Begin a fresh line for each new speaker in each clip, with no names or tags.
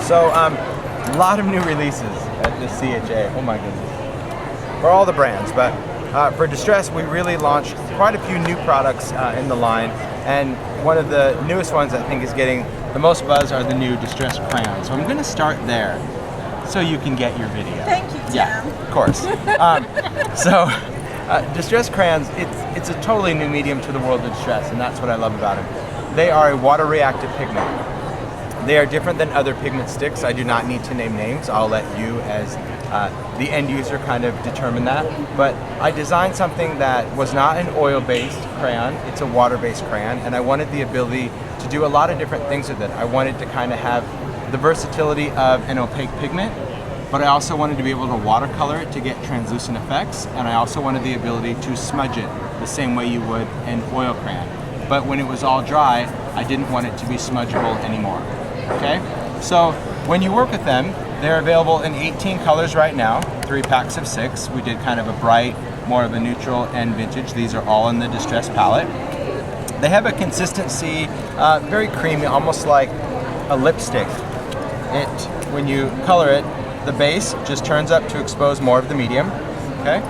So, a lot of new releases at the CHA. Oh my goodness. For all the brands, but for Distress, we really launched quite a few new products in the line, and one of the newest ones I think is getting the most buzz are the new Distress Crayons. So I'm going to start there so you can get your video.
Thank you, Tim.
Yeah, of course. Distress Crayons, it's a totally new medium to the world of Distress, and that's what I love about them. They are a water-reactive pigment. They are different than other pigment sticks. I do not need to name names. I'll let you as the end user kind of determine that. But I designed something that was not an oil-based crayon. It's a water-based crayon, and I wanted the ability to do a lot of different things with it. I wanted to kind of have the versatility of an opaque pigment, but I also wanted to be able to watercolor it to get translucent effects, and I also wanted the ability to smudge it the same way you would an oil crayon. But when it was all dry, I didn't want it to be smudgeable anymore. Okay, so when you work with them, they're available in 18 colors right now, 3 packs of 6. We did kind of a bright, more of a neutral, and vintage. These are all in the Distress palette. They have a consistency, very creamy, almost like a lipstick. When you color it, the base just turns up to expose more of the medium, okay?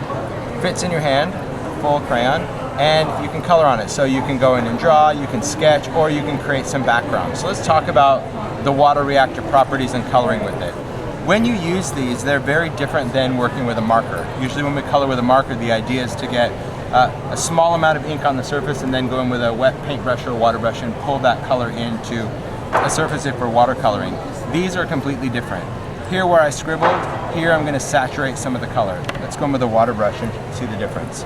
Fits in your hand, full crayon, and you can color on it. So you can go in and draw, you can sketch, or you can create some background. So let's talk about the water reactive properties and coloring with it. When you use these, they're very different than working with a marker. Usually when we color with a marker, the idea is to get a small amount of ink on the surface and then go in with a wet paintbrush or water brush and pull that color into a surface if we're watercoloring. These are completely different. Here where I scribbled, here I'm going to saturate some of the color. Let's go in with a water brush and see the difference.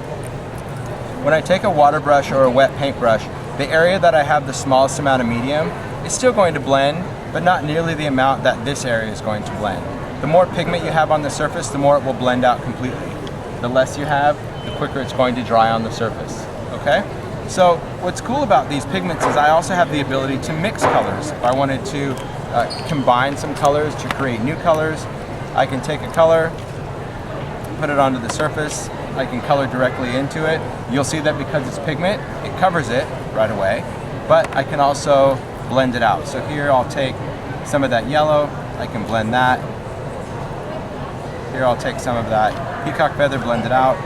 When I take a water brush or a wet paintbrush, the area that I have the smallest amount of medium is still going to blend, but not nearly the amount that this area is going to blend. The more pigment you have on the surface, the more it will blend out completely. The less you have, the quicker it's going to dry on the surface, okay? So what's cool about these pigments is I also have the ability to mix colors. If I wanted to combine some colors to create new colors, I can take a color, put it onto the surface, I can color directly into it. You'll see that because it's pigment, it covers it right away, but I can also blend it out. So here I'll take some of that yellow, I can blend that. Here I'll take some of that peacock feather, blend it out,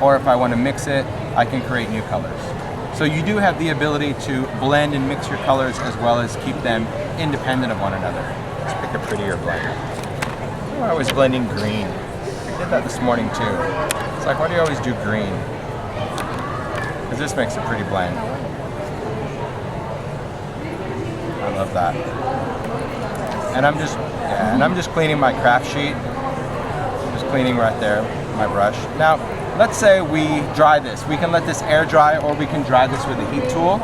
or if I want to mix it, I can create new colors. So you do have the ability to blend and mix your colors as well as keep them independent of one another. Let's pick a prettier blend. I was blending green. I did that this morning too. It's like, why do you always do green? Because this makes a pretty blend. I love that. And I'm just cleaning my craft sheet. I'm just cleaning right there with my brush. Now, let's say we dry this. We can let this air dry, or we can dry this with a heat tool.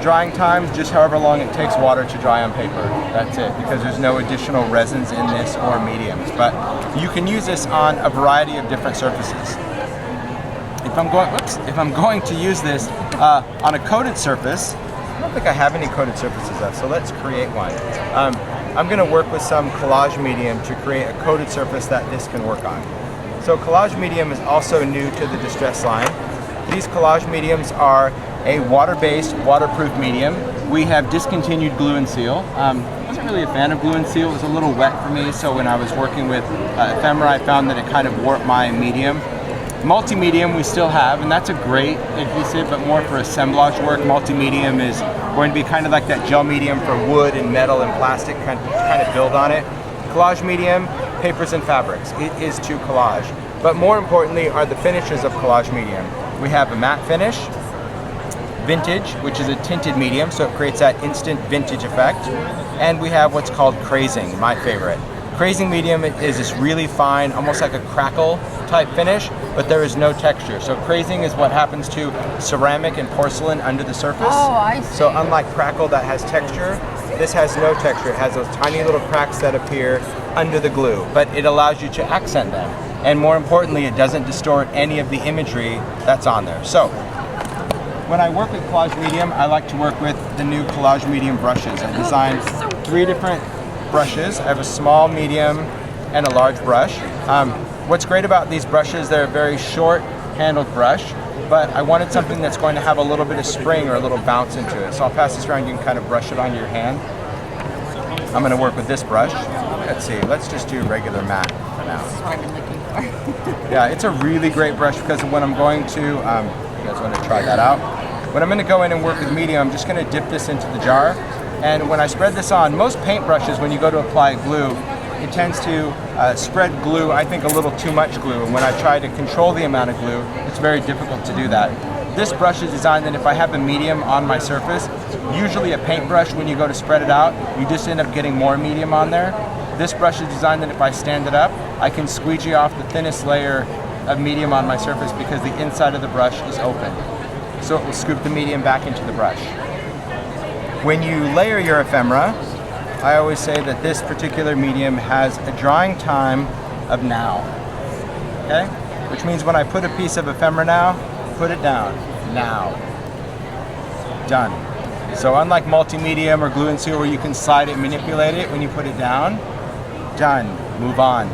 Drying times, just however long it takes water to dry on paper. That's it, because there's no additional resins in this or mediums. But you can use this on a variety of different surfaces. If I'm going to use this on a coated surface, I don't think I have any coated surfaces left, so let's create one. I'm going to work with some Collage medium to create a coated surface that this can work on. So Collage medium is also new to the Distress line. These Collage mediums are a water-based, waterproof medium. We have discontinued glue and seal. I wasn't really a fan of glue and seal. It was a little wet for me, so when I was working with ephemera, I found that it kind of warped my medium. Multi-medium we still have, and that's a great adhesive, but more for assemblage work. Multi-medium is going to be kind of like that gel medium for wood and metal and plastic, kind of build on it. Collage medium, papers and fabrics. It is to collage. But more importantly are the finishes of Collage medium. We have a matte finish, vintage, which is a tinted medium, so it creates that instant vintage effect. And we have what's called Crazing, my favorite. Crazing medium is this really fine, almost like a crackle type finish, but there is no texture. So crazing is what happens to ceramic and porcelain under the surface.
Oh, I see.
So unlike crackle that has texture, this has no texture. It has those tiny little cracks that appear under the glue, but it allows you to accent them. And more importantly, it doesn't distort any of the imagery that's on there. So when I work with Collage medium, I like to work with the new Collage medium brushes. I've designed 3 different brushes. I have a small, medium, and a large brush. What's great about these brushes, they're a very short handled brush, but I wanted something that's going to have a little bit of spring or a little bounce into it. So I'll pass this around, you can kind of brush it on your hand. I'm going to work with this brush. Let's see, let's just do regular matte for now.
This is what I've been looking for.
Yeah, it's a really great brush because when I'm going to, you guys want to try that out? When I'm going to go in and work with medium, I'm just going to dip this into the jar. And when I spread this on, most paint brushes, when you go to apply glue, it tends to spread glue, I think a little too much glue. And when I try to control the amount of glue, it's very difficult to do that. This brush is designed that if I have a medium on my surface, usually a paintbrush, when you go to spread it out, you just end up getting more medium on there. This brush is designed that if I stand it up, I can squeegee off the thinnest layer of medium on my surface because the inside of the brush is open. So it will scoop the medium back into the brush. When you layer your ephemera, I always say that this particular medium has a drying time of now, okay? Which means when I put a piece of ephemera now, put it down, now, done. So unlike multi-medium or glue and seal where you can slide it, manipulate it, when you put it down, done, move on.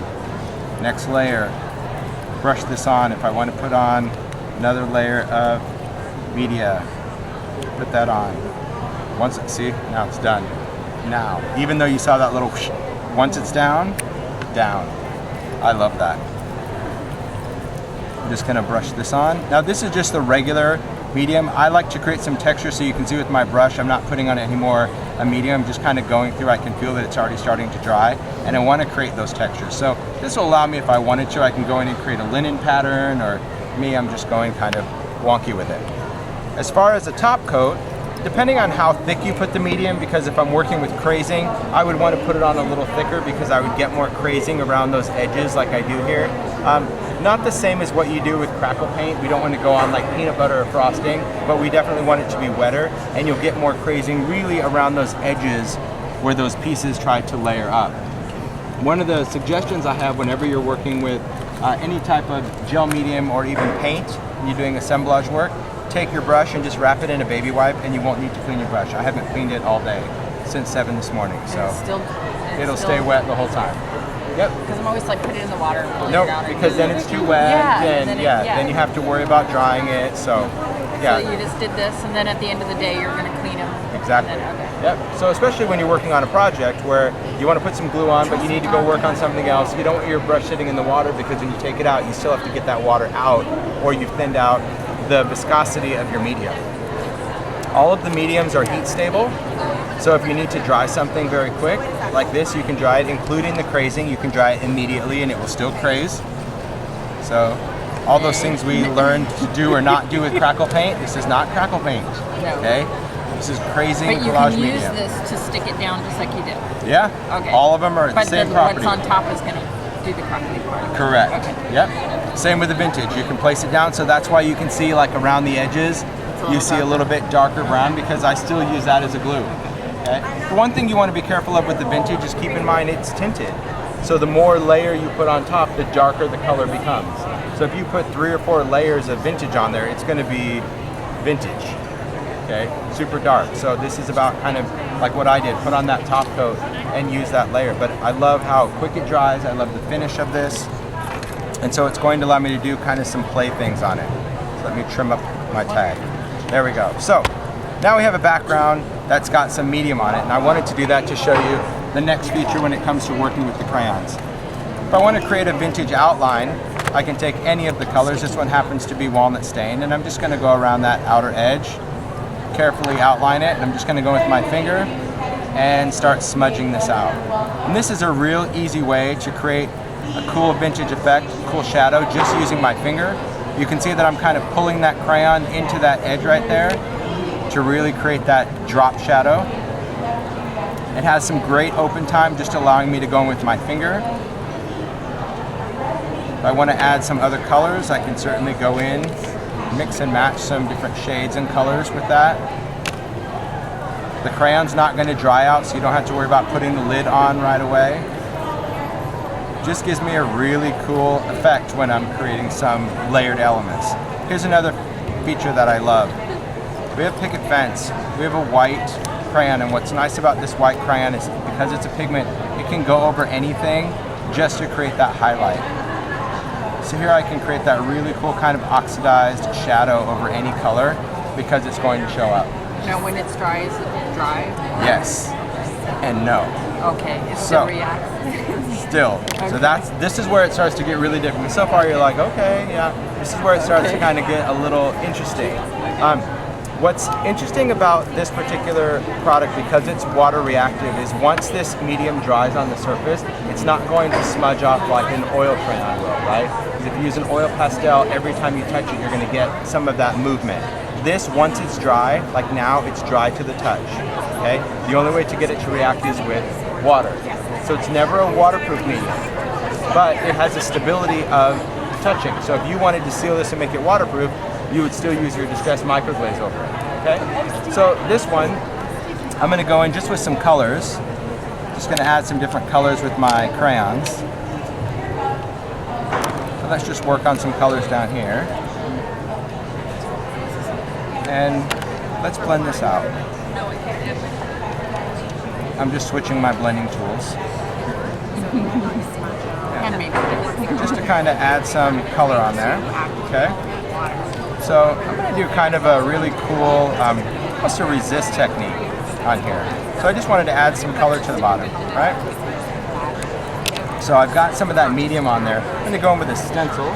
Next layer, brush this on. If I want to put on another layer of media, put that on. Once it, see, now it's done. Now, even though you saw that little whoosh, once it's down, down. I love that. I'm just gonna brush this on. Now this is just the regular medium. I like to create some texture so you can see with my brush, I'm not putting on any more a medium, I'm just kind of going through. I can feel that it's already starting to dry and I want to create those textures. So this will allow me, if I wanted to, I can go in and create a linen pattern, or me, I'm just going kind of wonky with it. As far as the top coat, depending on how thick you put the medium, because if I'm working with crazing, I would want to put it on a little thicker because I would get more crazing around those edges like I do here. Not the same as what you do with crackle paint. We don't want to go on like peanut butter or frosting, but we definitely want it to be wetter, and you'll get more crazing really around those edges where those pieces try to layer up. One of the suggestions I have whenever you're working with any type of gel medium or even paint, and you're doing assemblage work, take your brush and just wrap it in a baby wipe and you won't need to clean your brush. I haven't cleaned it all day since 7 this morning, so it'll stay wet the whole time. Yep.
Because I'm always like, put it in the water and pull it
nope,
out.
Because then it's too wet, then you have to worry about drying it, so yeah.
So you just did this, and then at the end of the day you're going to clean them.
Exactly. Yep. So especially when you're working on a project where you want to put some glue on, but you need to go work on something else, you don't want your brush sitting in the water, because when you take it out, you still have to get that water out, or you've thinned out the viscosity of your medium. All of the mediums are heat stable, so if you need to dry something very quick, like this, you can dry it, including the crazing. You can dry it immediately and it will still craze. So all those things we learned to do or not do with crackle paint, this is not crackle paint, okay? This is crazing collage medium.
But you can use this to stick it down just like you did.
Yeah, okay. All of them are the same property.
But what's on top is going to do the crackling part.
Correct,
okay.
Yep. Same with the vintage, you can place it down, so that's why you can see like around the edges, you see a little bit darker brown, because I still use that as a glue. Okay? The one thing you want to be careful of with the vintage is keep in mind it's tinted. So the more layer you put on top, the darker the color becomes. So if you put 3 or 4 layers of vintage on there, it's going to be vintage. Okay? Super dark. So this is about kind of like what I did, put on that top coat and use that layer. But I love how quick it dries. I love the finish of this. And so it's going to allow me to do kind of some play things on it. So let me trim up my tag. There we go. So now we have a background that's got some medium on it, and I wanted to do that to show you the next feature when it comes to working with the crayons. If I want to create a vintage outline, I can take any of the colors. This one happens to be walnut stain, and I'm just going to go around that outer edge, carefully outline it, and I'm just going to go with my finger and start smudging this out. And this is a real easy way to create a cool vintage effect, cool shadow, just using my finger. You can see that I'm kind of pulling that crayon into that edge right there to really create that drop shadow. It has some great open time, just allowing me to go in with my finger. If I want to add some other colors, I can certainly go in, mix and match some different shades and colors with that. The crayon's not going to dry out, so you don't have to worry about putting the lid on right away. Just gives me a really cool effect when I'm creating some layered elements. Here's another feature that I love. We have picket fence, we have a white crayon, and what's nice about this white crayon is because it's a pigment, it can go over anything just to create that highlight. So here I can create that really cool kind of oxidized shadow over any color because it's going to show up.
Now when it's dry, is it dry?
Yes and no.
Okay, it still reacts.
Still.
Okay.
So this is where it starts to get really different. So far you're like, okay, yeah. This is where it starts to kind of get a little interesting. What's interesting about this particular product, because it's water reactive, is once this medium dries on the surface, it's not going to smudge off like an oil crayon will, right? Because if you use an oil pastel, every time you touch it, you're going to get some of that movement. This, once it's dry, like now, it's dry to the touch, okay? The only way to get it to react is with water. So it's never a waterproof medium, but it has a stability of touching. So if you wanted to seal this and make it waterproof, you would still use your distress microglaze over it, okay? So this one, I'm gonna go in just with some colors. Just gonna add some different colors with my crayons. So let's just work on some colors down here. And let's blend this out. I'm just switching my blending tools. Just to kind of add some color on there, okay? So I'm going to do kind of a really cool, almost a resist technique on here. So I just wanted to add some color to the bottom, right? So I've got some of that medium on there. I'm going to go in with a stencil.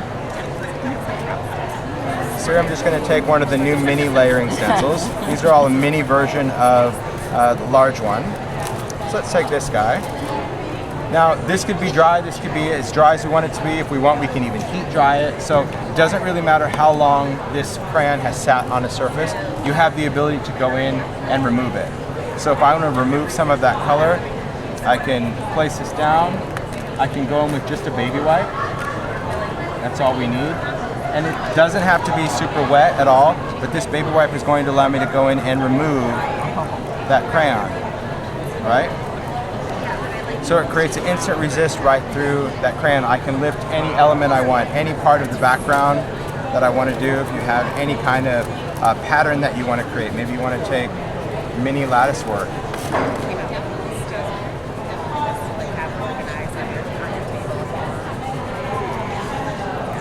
So I'm just going to take one of the new mini layering stencils. These are all a mini version of the large one. So let's take this guy. Now this could be dry, this could be as dry as we want it to be. If we want, we can even heat dry it. So it doesn't really matter how long this crayon has sat on a surface. You have the ability to go in and remove it. So if I want to remove some of that color, I can place this down. I can go in with just a baby wipe. That's all we need. And it doesn't have to be super wet at all, but this baby wipe is going to allow me to go in and remove that crayon, right? So it creates an instant resist right through that crayon. I can lift any element I want, any part of the background that I want to do. If you have any kind of pattern that you want to create, maybe you want to take mini lattice work.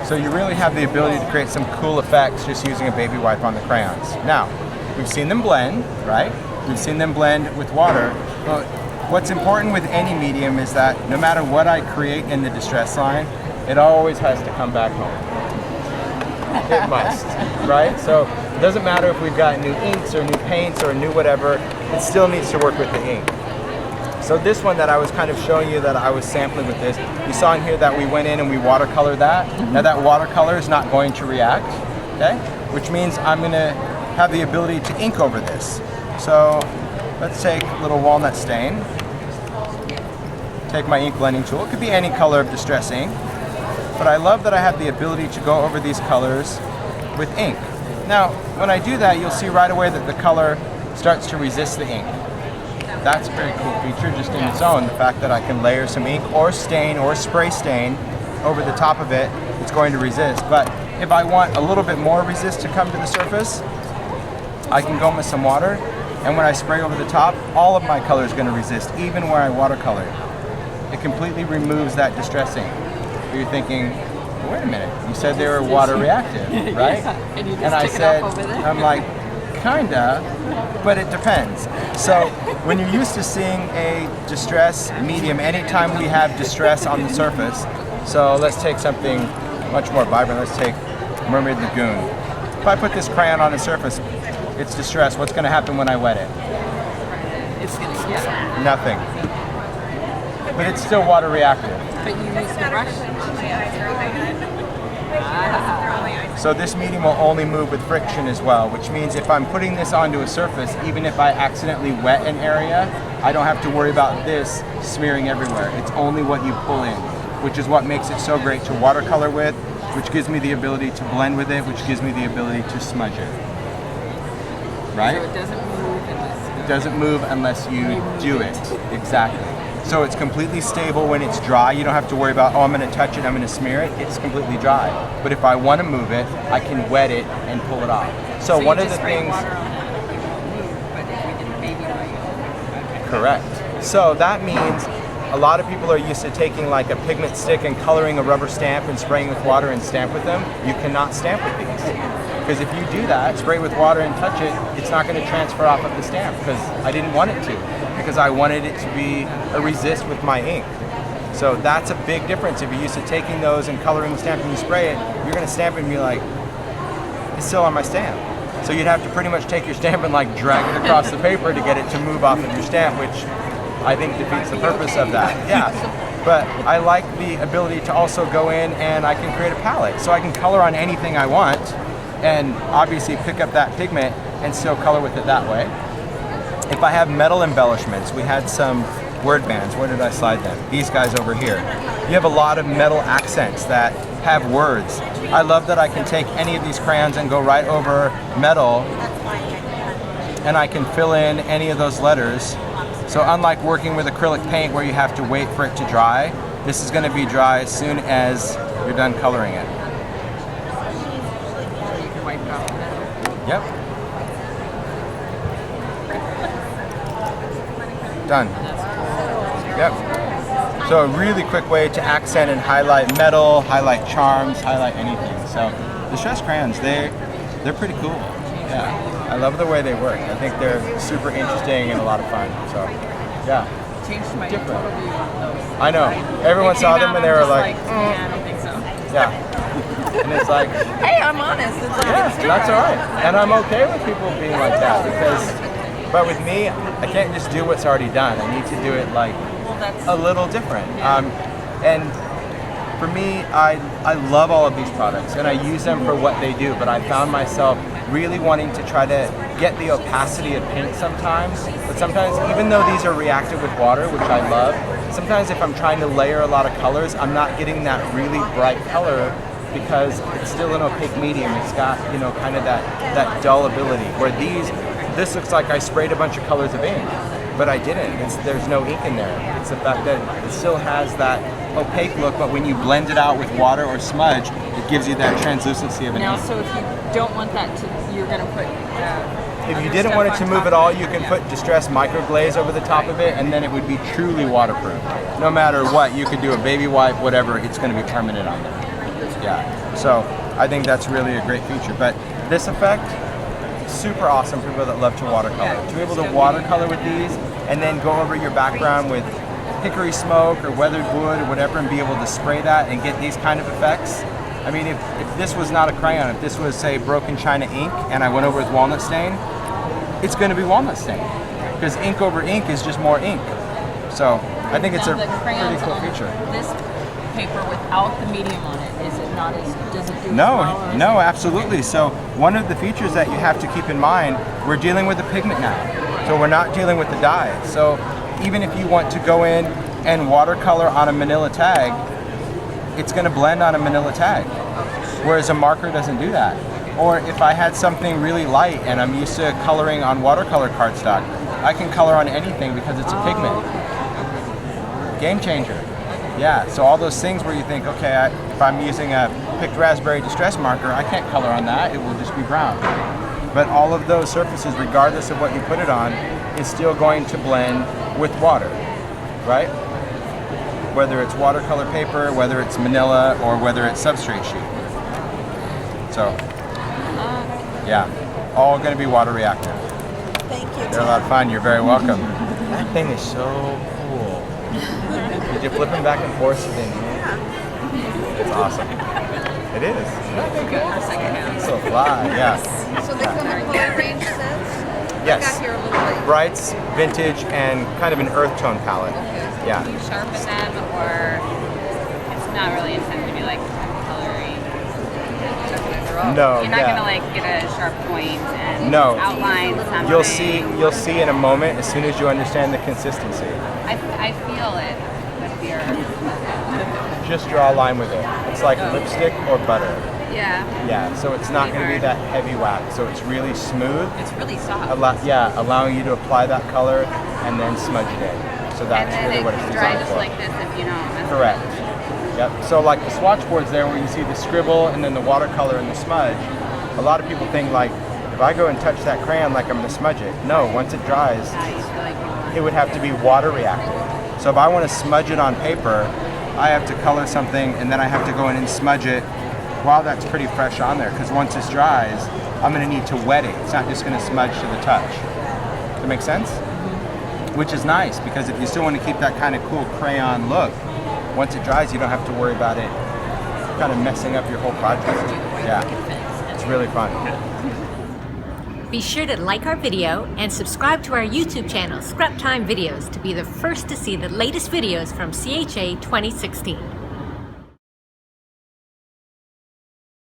So you really have the ability to create some cool effects just using a baby wipe on the crayons. Now, we've seen them blend, right? We've seen them blend with water. But what's important with any medium is that no matter what I create in the distress line, it always has to come back home. It must, right? So it doesn't matter if we've got new inks or new paints or new whatever, it still needs to work with the ink. So this one that I was kind of showing you that I was sampling with this, you saw in here that we went in and we watercolored that. Now that watercolor is not going to react, okay? Which means I'm gonna have the ability to ink over this. So let's take a little walnut stain. Take my ink blending tool. It could be any color of distress ink. But I love that I have the ability to go over these colors with ink. Now, when I do that, you'll see right away that the color starts to resist the ink. That's a very cool feature just in its own. The fact that I can layer some ink or stain or spray stain over the top of it, it's going to resist. But if I want a little bit more resist to come to the surface, I can go in with some water, and when I spray over the top, all of my color is going to resist, even where I watercolor. It completely removes that distress ink. You're thinking, wait a minute, you said they were water reactive, right?
Yeah. And you just
and I
took it
said,
off over there?
I'm like, kinda, but it depends. So when you're used to seeing a distress medium, anytime we have distress on the surface, so let's take something much more vibrant. Let's take Mermaid Lagoon. If I put this crayon on the surface, it's distress. What's going to happen when I wet it?
It's gonna get
Nothing. But it's still water reactive.
But you use the brush.
So this medium will only move with friction as well, which means if I'm putting this onto a surface, even if I accidentally wet an area, I don't have to worry about this smearing everywhere. It's only what you pull in, which is what makes it so great to watercolor with, which gives me the ability to blend with it, which gives me the ability to smudge it. Right?
So it doesn't move unless
It doesn't move unless you do it. Exactly. So it's completely stable when it's dry. You don't have to worry about, oh, I'm going to touch it, I'm going to smear it. It's completely dry. But if I want to move it, I can wet it and pull it off. So one of the things... Correct. So that means a lot of people are used to taking like a pigment stick and coloring a rubber stamp and spraying with water and stamp with them. You cannot stamp with these. Because if you do that, spray with water and touch it, it's not going to transfer off of the stamp because I didn't want it to. because I wanted it to be a resist with my ink. So that's a big difference. If you're used to taking those and coloring the stamp and you spray it, you're gonna stamp it and be like, it's still on my stamp. So you'd have to pretty much take your stamp and like drag it across the paper to get it to move off of your stamp, which I think defeats the purpose of that. Yeah. But I like the ability to also go in and I can create a palette. So I can color on anything I want and obviously pick up that pigment and still color with it that way. If I have metal embellishments, we had some word bands. Where did I slide them? These guys over here. You have a lot of metal accents that have words. I love that I can take any of these crayons and go right over metal and I can fill in any of those letters. So unlike working with acrylic paint where you have to wait for it to dry, this is going to be dry as soon as you're done coloring it.
You can wipe it off.
Yep. Done. Yep. So a really quick way to accent and highlight metal, highlight charms, highlight anything. So the Stress crayons, they're pretty cool. Yeah. I love the way they work. I think they're super interesting and a lot of fun. So yeah.
Changed my
Different.
total view on those.
I know. Everyone saw them and they were like,
yeah, I don't think so.
yeah. And it's like,
Hey, I'm honest. It's like,
yeah,
it's
that's all right.
different.
And I'm okay with people being like that because, but with me, I can't just do what's already done. I need to do it like
Well, that's
a little different. And for me, I love all of these products and I use them for what they do, but I found myself really wanting to try to get the opacity of paint sometimes. But sometimes, even though these are reactive with water, which I love, sometimes if I'm trying to layer a lot of colors, I'm not getting that really bright color because it's still an opaque medium. It's got, you know, kind of that dull ability. Where this looks like I sprayed a bunch of colors of ink, but I didn't. There's no ink in there. It's the fact that it still has that opaque look, but when you blend it out with water or smudge, it gives you that translucency of an
now.
ink.
So if you don't want that to, you're gonna put.
If you didn't want it to move at all, you can put distressed microglaze over the top of it, and then it would be truly waterproof. No matter what, you could do a baby wipe, whatever, it's going to be permanent on there. Yeah, so I think that's really a great feature. But this effect, super awesome for people that love to watercolor. To be able to watercolor with these, and then go over your background with hickory smoke or weathered wood or whatever, and be able to spray that and get these kind of effects. I mean, if this was not a crayon, if this was, say, broken china ink, and I went over with walnut stain, it's going to be walnut stain. Because ink over ink is just more ink. So I think it's a pretty cool feature.
This paper without the medium on it, is it not as, does it do as
No,
well, or is
no,
it-
absolutely. So one of the features that you have to keep in mind, we're dealing with the pigment now. So we're not dealing with the dye. So even if you want to go in and watercolor on a manila tag, it's going to blend on a manila tag, whereas a marker doesn't do that. Or if I had something really light and I'm used to coloring on watercolor cardstock, I can color on anything because it's a pigment. Game changer. Yeah, so all those things where you think, okay, if I'm using a picked raspberry distress marker, I can't color on that, it will just be brown. But all of those surfaces, regardless of what you put it on, is still going to blend with water, right? Whether it's watercolor paper, whether it's manila, or whether it's substrate sheet. So, yeah, all going to be water reactive.
Thank you.
They're a lot of fun. You're very welcome. That thing is so cool. Did you flip them back and forth? It's awesome. It is.
Good for secondhand.
So fly, yeah.
So they come in color range sets? I
Yes.
got here a little late.
Brights, vintage, and kind of an earth tone palette. Yeah.
You sharpen them, or it's not really intended to be like coloring.
No,
You're not
yeah.
gonna like get a sharp point and
No.
outline something.
You'll see in a moment as soon as you understand the consistency.
I feel it with your.
Just draw a line with it. It's like lipstick or butter.
Yeah.
Yeah, so it's not going to be that heavy wax. So it's really smooth.
It's really soft.
Allowing you to apply that color and then smudge it in. So that's
and then
really
it
what it's
can dry
designed
just
for.
like this if you don't mess
Correct. Yep. So like the swatch boards there where you see the scribble and then the watercolor and the smudge, a lot of people think like, if I go and touch that crayon like I'm going to smudge it. No, once it dries,
with it. You feel like you want.
it would have to be water reactive. So if I want to smudge it on paper, I have to color something and then I have to go in and smudge it while that's pretty fresh on there, because once this dries, I'm going to need to wet it. It's not just going to smudge to the touch. Does that make sense? which is nice because if you still want to keep that kind of cool crayon look, once it dries, you don't have to worry about it kind of messing up your whole project. Yeah, it's really fun.
Be sure to like our video and subscribe to our YouTube channel, Scrap Time Videos, to be the first to see the latest videos from CHA 2016.